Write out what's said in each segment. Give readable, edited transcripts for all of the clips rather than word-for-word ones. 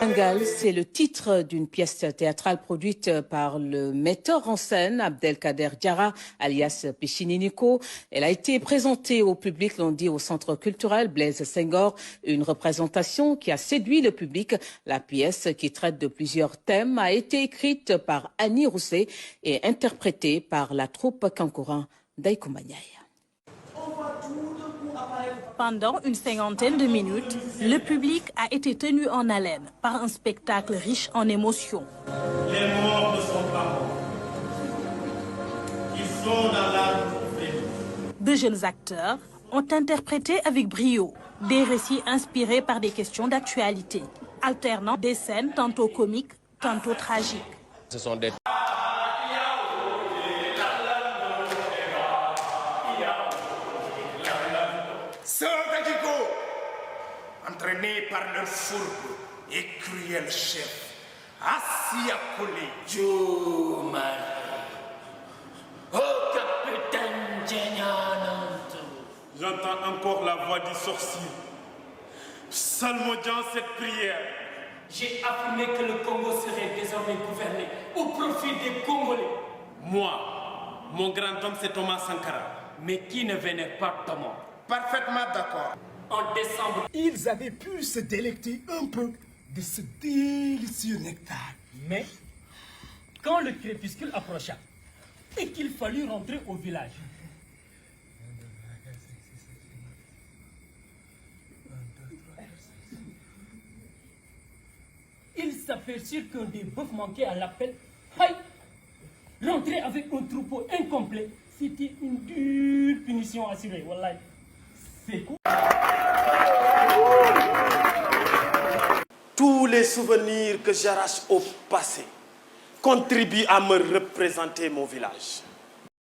Jungle, c'est le titre d'une pièce théâtrale produite par le metteur en scène Abdelkader Diarra, alias Pichininiko. Elle a été présentée au public lundi au Centre culturel Blaise Senghor, une représentation qui a séduit le public. La pièce, qui traite de plusieurs thèmes, a été écrite par Annie Rousset et interprétée par la troupe Kankourang d'Aïkoumaniaï. Pendant une cinquantaine de minutes, le public a été tenu en haleine par un spectacle riche en émotions. Les morts ne sont pas morts. Ils sont dans l'âme. De jeunes acteurs ont interprété avec brio des récits inspirés par des questions d'actualité, alternant des scènes tantôt comiques, tantôt tragiques. Ce sont des... Entraînés par leur fourbe et cruel chef, Assia Kole Joman. Oh, capitaine Djenanantou. J'entends encore la voix du sorcier, psalmodiant cette prière. J'ai affirmé que le Congo serait désormais gouverné au profit des Congolais. Moi, mon grand homme, c'est Thomas Sankara. Mais qui ne vénère pas Thomas? Parfaitement d'accord. En décembre, ils avaient pu se délecter un peu de ce délicieux nectar. Mais, quand le crépuscule approcha et qu'il fallut rentrer au village, ils s'aperçurent qu'un des bœufs manquait à l'appel. Aïe! Rentrer avec un troupeau incomplet, c'était une dure punition assurée. Wallahi. C'est quoi? Tous les souvenirs que j'arrache au passé contribuent à me représenter mon village.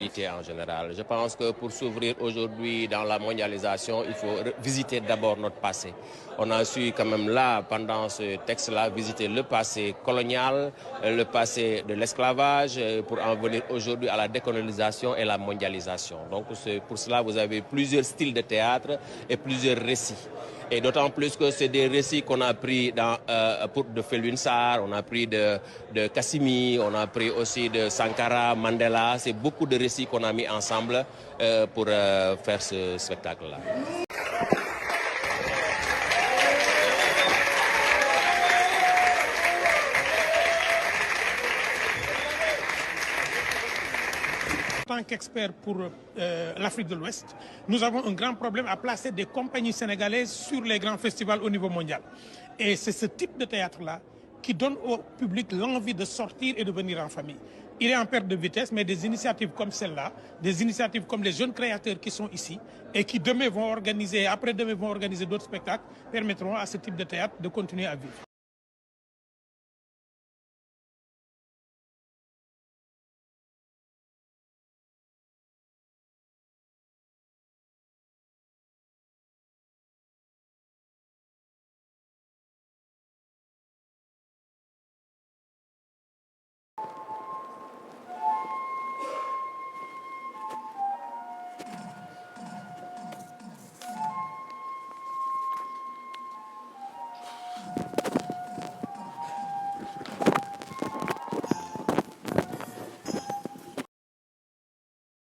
En général, je pense que pour s'ouvrir aujourd'hui dans la mondialisation, il faut visiter d'abord notre passé. On a su quand même là, pendant ce texte-là, visiter le passé colonial, le passé de l'esclavage, pour en venir aujourd'hui à la décolonisation et la mondialisation. Donc pour cela, vous avez plusieurs styles de théâtre et plusieurs récits. Et d'autant plus que c'est des récits qu'on a pris de Felwine Sarr, on a pris de Kassimi, on a pris aussi de Sankara, Mandela. C'est beaucoup de récits qu'on a mis ensemble pour faire ce spectacle-là. En tant qu'expert pour l'Afrique de l'Ouest, nous avons un grand problème à placer des compagnies sénégalaises sur les grands festivals au niveau mondial. Et c'est ce type de théâtre-là qui donne au public l'envie de sortir et de venir en famille. Il est en perte de vitesse, mais des initiatives comme celle-là, des initiatives comme les jeunes créateurs qui sont ici et qui demain vont organiser, après-demain vont organiser d'autres spectacles, permettront à ce type de théâtre de continuer à vivre.